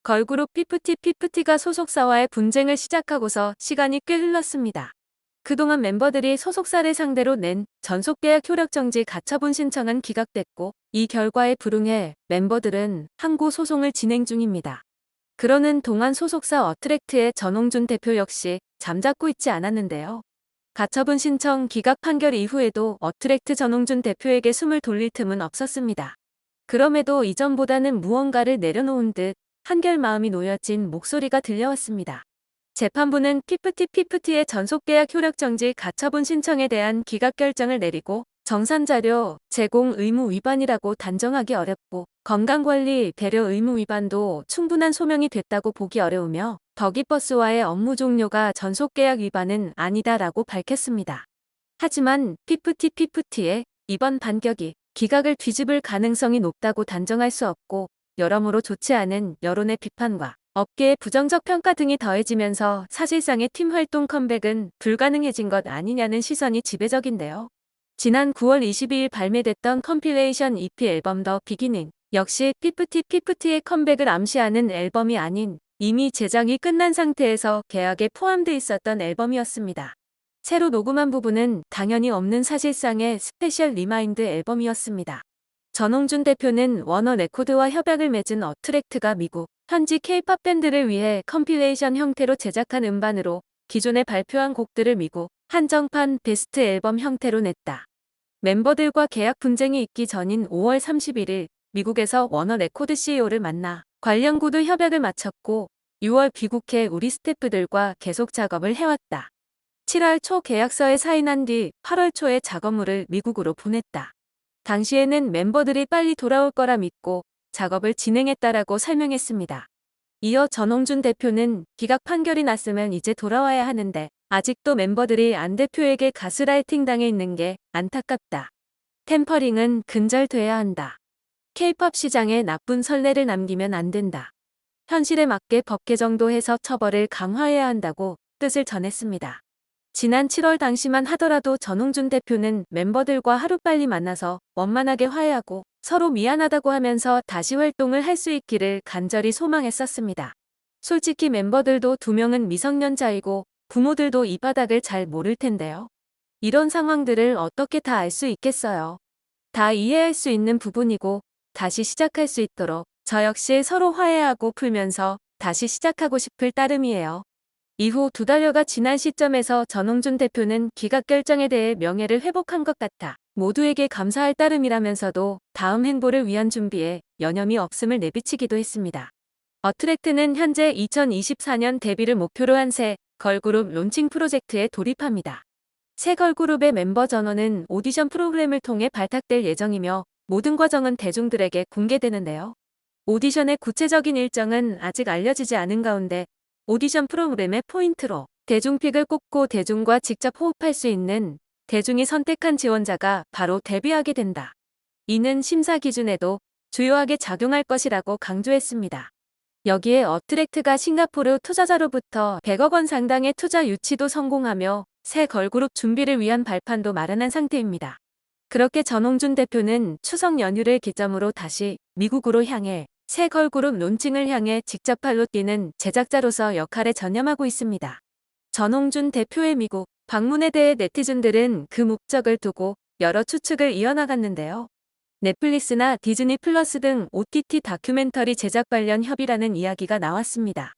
걸그룹 피프티가 소속사와의 분쟁을 시작하고서 시간이 꽤 흘렀습니다. 그동안 멤버들이 소속사를 상대로 낸 전속계약 효력정지 가처분 신청은 기각됐고, 이 결과에 불응해 멤버들은 항고 소송을 진행 중입니다. 그러는 동안 소속사 어트랙트의 전홍준 대표 역시 잠잡고 있지 않았는데요. 가처분 신청 기각 판결 이후에도 어트랙트 전홍준 대표에게 숨을 돌릴 틈은 없었습니다. 그럼에도 이전보다는 무언가를 내려놓은 듯 한결 마음이 놓여진 목소리가 들려왔습니다. 재판부는 피프티의 전속계약 효력정지 가처분 신청에 대한 기각 결정을 내리고, 정산자료 제공 의무 위반이라고 단정하기 어렵고, 건강관리 배려 의무 위반도 충분한 소명이 됐다고 보기 어려우며, 더기버스와의 업무 종료가 전속계약 위반은 아니다라고 밝혔습니다. 하지만 피프티의 이번 판결이 기각을 뒤집을 가능성이 높다고 단정할 수 없고, 여러모로 좋지 않은 여론의 비판과 업계의 부정적 평가 등이 더해지면서 사실상의 팀 활동 컴백은 불가능해진 것 아니냐는 시선이 지배적인데요. 지난 9월 22일 발매됐던 컴필레이션 EP 앨범 더 비기닝 역시 피프티의 컴백을 암시하는 앨범이 아닌, 이미 제작이 끝난 상태에서 계약에 포함돼 있었던 앨범이었습니다. 새로 녹음한 부분은 당연히 없는 사실상의 스페셜 리마인드 앨범이었습니다. 전홍준 대표는 워너 레코드와 협약을 맺은 어트랙트가 미국 현지 K-팝 밴드를 위해 컴필레이션 형태로 제작한 음반으로 기존에 발표한 곡들을 미국 한정판 베스트 앨범 형태로 냈다. 멤버들과 계약 분쟁이 있기 전인 5월 31일 미국에서 워너 레코드 CEO를 만나 관련 구두 협약을 마쳤고, 6월 귀국해 우리 스태프들과 계속 작업을 해왔다. 7월 초 계약서에 사인한 뒤 8월 초에 작업물을 미국으로 보냈다. 당시에는 멤버들이 빨리 돌아올 거라 믿고 작업을 진행했다라고 설명했습니다. 이어 전홍준 대표는 기각 판결이 났으면 이제 돌아와야 하는데 아직도 멤버들이 안 대표에게 가스라이팅 당해 있는 게 안타깝다. 템퍼링은 근절돼야 한다. K-팝 시장에 나쁜 선례를 남기면 안 된다. 현실에 맞게 법 개정도 해서 처벌을 강화해야 한다고 뜻을 전했습니다. 지난 7월 당시만 하더라도 전홍준 대표는 멤버들과 하루빨리 만나서 원만하게 화해하고 서로 미안하다고 하면서 다시 활동을 할 수 있기를 간절히 소망했었습니다. 솔직히 멤버들도 2명은 미성년자이고 부모들도 이 바닥을 잘 모를 텐데요. 이런 상황들을 어떻게 다 알 수 있겠어요. 다 이해할 수 있는 부분이고, 다시 시작할 수 있도록 저 역시 서로 화해하고 풀면서 다시 시작하고 싶을 따름이에요. 이후 2달여가 지난 시점에서 전홍준 대표는 기각 결정에 대해 명예를 회복한 것 같아 모두에게 감사할 따름이라면서도 다음 행보를 위한 준비에 여념이 없음을 내비치기도 했습니다. 어트랙트는 현재 2024년 데뷔를 목표로 한 새 걸그룹 론칭 프로젝트에 돌입합니다. 새 걸그룹의 멤버 전원은 오디션 프로그램을 통해 발탁될 예정이며, 모든 과정은 대중들에게 공개되는데요. 오디션의 구체적인 일정은 아직 알려지지 않은 가운데, 오디션 프로그램의 포인트로 대중픽을 꼽고 대중과 직접 호흡할 수 있는 대중이 선택한 지원자가 바로 데뷔하게 된다. 이는 심사 기준에도 주요하게 작용할 것이라고 강조했습니다. 여기에 어트랙트가 싱가포르 투자자로부터 100억 원 상당의 투자 유치도 성공하며 새 걸그룹 준비를 위한 발판도 마련한 상태입니다. 그렇게 전홍준 대표는 추석 연휴를 기점으로 다시 미국으로 향해 새 걸그룹 론칭을 향해 직접 발로 뛰는 제작자로서 역할에 전념하고 있습니다. 전홍준 대표의 미국 방문에 대해 네티즌들은 그 목적을 두고 여러 추측을 이어나갔는데요. 넷플릭스나 디즈니 플러스 등 OTT 다큐멘터리 제작 관련 협의라는 이야기가 나왔습니다.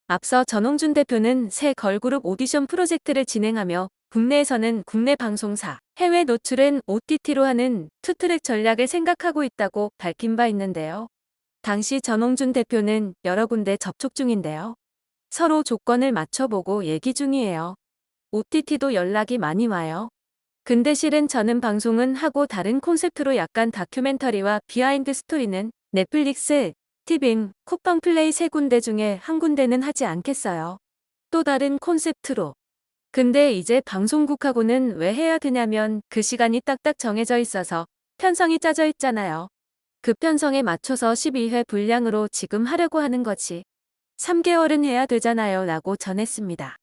앞서 전홍준 대표는 새 걸그룹 오디션 프로젝트를 진행하며 국내에서는 국내 방송사, 해외 노출은 OTT로 하는 투트랙 전략을 생각하고 있다고 밝힌 바 있는데요. 당시 전홍준 대표는 여러 군데 접촉 중인데요. 서로 조건을 맞춰보고 얘기 중이에요. OTT도 연락이 많이 와요. 근데 실은 저는 방송은 하고 다른 콘셉트로 약간 다큐멘터리와 비하인드 스토리는 넷플릭스, 티빙, 쿠팡 플레이 3군데 중에 한 군데는 하지 않겠어요. 또 다른 콘셉트로. 근데 이제 방송국하고는 왜 해야 되냐면 그 시간이 딱딱 정해져 있어서 편성이 짜져 있잖아요. 그 편성에 맞춰서 12회 분량으로 지금 하려고 하는 거지. 3개월은 해야 되잖아요 라고 전했습니다.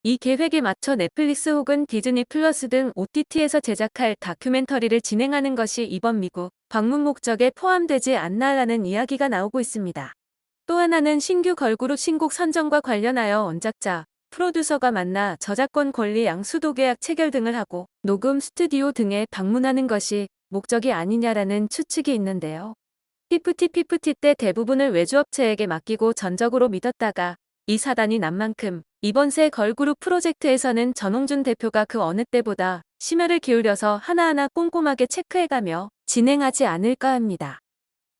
이 계획에 맞춰 넷플릭스 혹은 디즈니 플러스 등 OTT에서 제작할 다큐멘터리를 진행하는 것이 이번 미국 방문 목적에 포함되지 않나라는 이야기가 나오고 있습니다. 또 하나는 신규 걸그룹 신곡 선정과 관련하여 원작자, 프로듀서가 만나 저작권 권리 양수도 계약 체결 등을 하고 녹음 스튜디오 등에 방문하는 것이 목적이 아니냐라는 추측이 있는데요. 피프티 때 대부분을 외주업체에게 맡기고 전적으로 믿었다가 이 사단이 난 만큼 이번 새 걸그룹 프로젝트에서는 전홍준 대표가 그 어느 때보다 심혈을 기울여서 하나하나 꼼꼼하게 체크해가며 진행하지 않을까 합니다.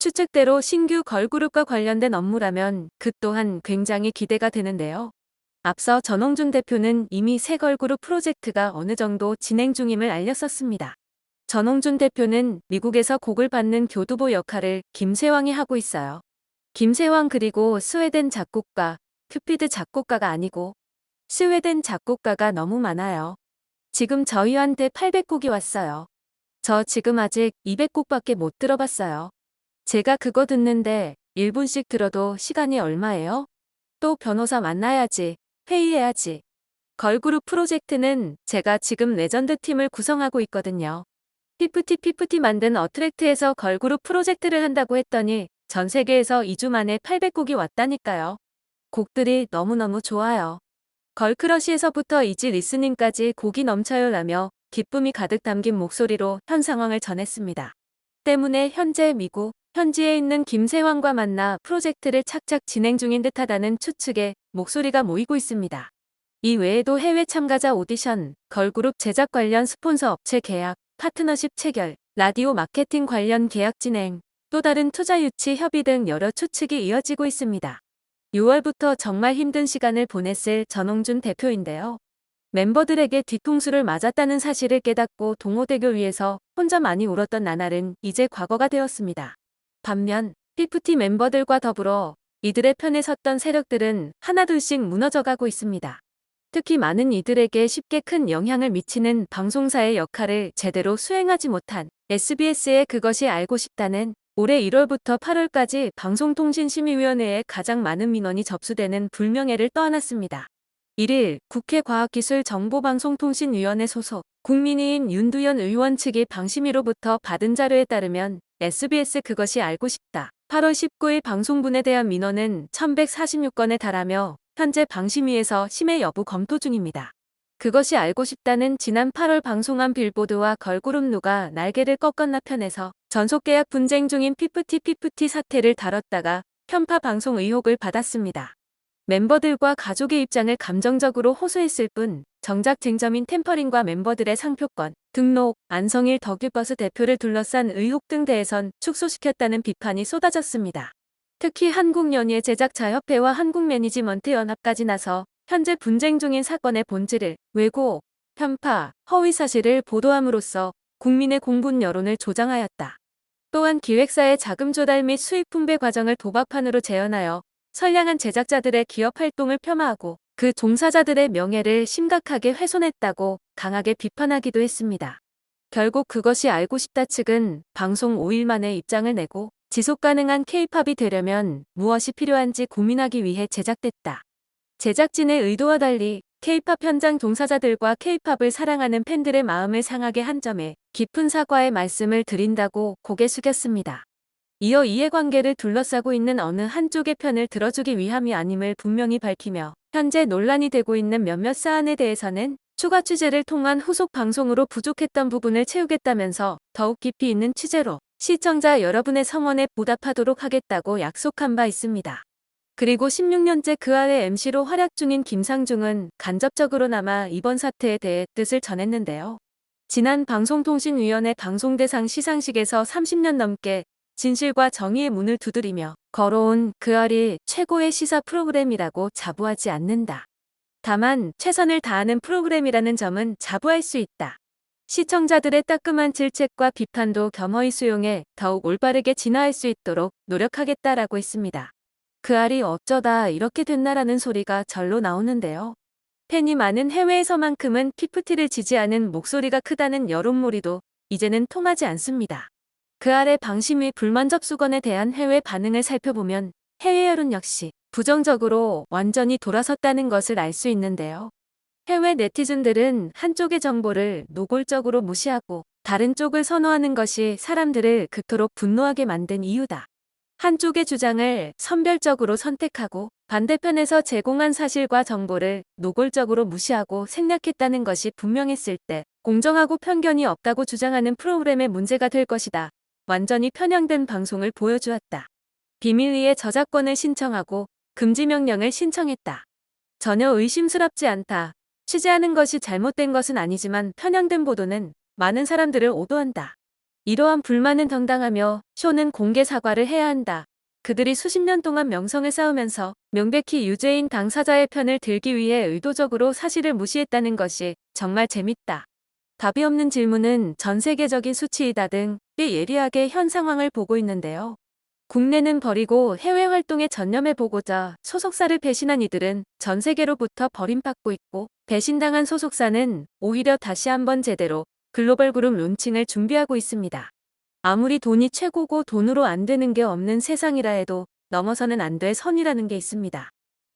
추측대로 신규 걸그룹과 관련된 업무라면 그 또한 굉장히 기대가 되는데요. 앞서 전홍준 대표는 이미 새 걸그룹 프로젝트가 어느 정도 진행 중임을 알렸었습니다. 전홍준 대표는 미국에서 곡을 받는 교두보 역할을 김세왕이 하고 있어요. 김세왕 그리고 스웨덴 작곡가, 큐피드 작곡가가 아니고 스웨덴 작곡가가 너무 많아요. 지금 저희한테 800곡이 왔어요. 저 지금 아직 200곡밖에 못 들어봤어요. 제가 그거 듣는데 1분씩 들어도 시간이 얼마예요? 또 변호사 만나야지, 회의해야지. 걸그룹 프로젝트는 제가 지금 레전드 팀을 구성하고 있거든요. 피프티 만든 어트랙트에서 걸그룹 프로젝트를 한다고 했더니 전 세계에서 2주 만에 800곡이 왔다니까요. 곡들이 너무너무 좋아요. 걸크러쉬에서부터 이지 리스닝까지 곡이 넘쳐요 라며 기쁨이 가득 담긴 목소리로 현 상황을 전했습니다. 때문에 현재 미국, 현지에 있는 김세왕과 만나 프로젝트를 착착 진행 중인 듯하다는 추측에 목소리가 모이고 있습니다. 이 외에도 해외 참가자 오디션, 걸그룹 제작 관련 스폰서 업체 계약, 파트너십 체결, 라디오 마케팅 관련 계약 진행, 또 다른 투자 유치 협의 등 여러 추측이 이어지고 있습니다. 6월부터 정말 힘든 시간을 보냈을 전홍준 대표인데요. 멤버들에게 뒤통수를 맞았다는 사실을 깨닫고 동호대교 위에서 혼자 많이 울었던 나날은 이제 과거가 되었습니다. 반면 피프티 멤버들과 더불어 이들의 편에 섰던 세력들은 하나둘씩 무너져가고 있습니다. 특히 많은 이들에게 쉽게 큰 영향을 미치는 방송사의 역할을 제대로 수행하지 못한 SBS의 그것이 알고 싶다는 올해 1월부터 8월까지 방송통신심의위원회에 가장 많은 민원이 접수되는 불명예를 떠안았습니다. 1일 국회 과학기술정보방송통신위원회 소속 국민의힘 윤두현 의원 측이 방심위로부터 받은 자료에 따르면 SBS 그것이 알고 싶다. 8월 19일 방송분에 대한 민원은 1146건에 달하며 현재 방심위에서 심의 여부 검토 중입니다. 그것이 알고 싶다는 지난 8월 방송한 빌보드와 걸그룹 누가 날개를 꺾었나 편에서 전속계약 분쟁 중인 피프티 사태를 다뤘다가 편파 방송 의혹을 받았습니다. 멤버들과 가족의 입장을 감정적으로 호소했을 뿐 정작 쟁점인 템퍼링과 멤버들의 상표권, 등록, 안성일 덕유버스 대표를 둘러싼 의혹 등 대해선 축소시켰다는 비판이 쏟아졌습니다. 특히 한국연예 제작자협회와 한국매니지먼트연합까지 나서 현재 분쟁 중인 사건의 본질을 왜곡, 편파, 허위사실을 보도함으로써 국민의 공분 여론을 조장하였다. 또한 기획사의 자금 조달 및 수익 분배 과정을 도박판으로 재현하여 선량한 제작자들의 기업 활동을 폄하하고 그 종사자들의 명예를 심각하게 훼손했다고 강하게 비판하기도 했습니다. 결국 그것이 알고 싶다 측은 방송 5일 만에 입장을 내고 지속 가능한 K-팝이 되려면 무엇이 필요한지 고민하기 위해 제작됐다. 제작진의 의도와 달리 K-팝 현장 종사자들과 K-팝을 사랑하는 팬들의 마음을 상하게 한 점에 깊은 사과의 말씀을 드린다고 고개 숙였습니다. 이어 이해관계를 둘러싸고 있는 어느 한쪽의 편을 들어주기 위함이 아님을 분명히 밝히며 현재 논란이 되고 있는 몇몇 사안에 대해서는 추가 취재를 통한 후속 방송으로 부족했던 부분을 채우겠다면서 더욱 깊이 있는 취재로 시청자 여러분의 성원에 보답하도록 하겠다고 약속한 바 있습니다. 그리고 16년째 그 아래 MC로 활약 중인 김상중은 간접적으로나마 이번 사태에 대해 뜻을 전했는데요. 지난 방송통신위원회 방송대상 시상식에서 30년 넘게 진실과 정의의 문을 두드리며 걸어온 그 알이 최고의 시사 프로그램이라고 자부하지 않는다. 다만 최선을 다하는 프로그램이라는 점은 자부할 수 있다. 시청자들의 따끔한 질책과 비판도 겸허히 수용해 더욱 올바르게 진화할 수 있도록 노력하겠다라고 했습니다. 그 알이 어쩌다 이렇게 됐나라는 소리가 절로 나오는데요. 팬이 많은 해외에서만큼은 피프티를 지지하는 목소리가 크다는 여론몰이도 이제는 통하지 않습니다. 그 아래 방심위 불만 접수건에 대한 해외 반응을 살펴보면 해외 여론 역시 부정적으로 완전히 돌아섰다는 것을 알 수 있는데요. 해외 네티즌들은 한쪽의 정보를 노골적으로 무시하고 다른 쪽을 선호하는 것이 사람들을 그토록 분노하게 만든 이유다. 한쪽의 주장을 선별적으로 선택하고 반대편에서 제공한 사실과 정보를 노골적으로 무시하고 생략했다는 것이 분명했을 때 공정하고 편견이 없다고 주장하는 프로그램의 문제가 될 것이다. 완전히 편향된 방송을 보여주었다. 비밀리에 저작권을 신청하고 금지 명령을 신청했다. 전혀 의심스럽지 않다. 취재하는 것이 잘못된 것은 아니지만 편향된 보도는 많은 사람들을 오도한다. 이러한 불만은 정당하며 쇼는 공개 사과를 해야 한다. 그들이 수십 년 동안 명성을 쌓으면서 명백히 유죄인 당사자의 편을 들기 위해 의도적으로 사실을 무시했다는 것이 정말 재밌다. 답이 없는 질문은 전 세계적인 수치이다 등 꽤 예리하게 현 상황을 보고 있는데요. 국내는 버리고 해외 활동에 전념해보고자 소속사를 배신한 이들은 전 세계로부터 버림받고 있고 배신당한 소속사는 오히려 다시 한번 제대로 글로벌 그룹 론칭을 준비하고 있습니다. 아무리 돈이 최고고 돈으로 안 되는 게 없는 세상이라 해도 넘어서는 안 될 선이라는 게 있습니다.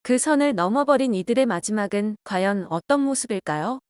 그 선을 넘어버린 이들의 마지막은 과연 어떤 모습일까요?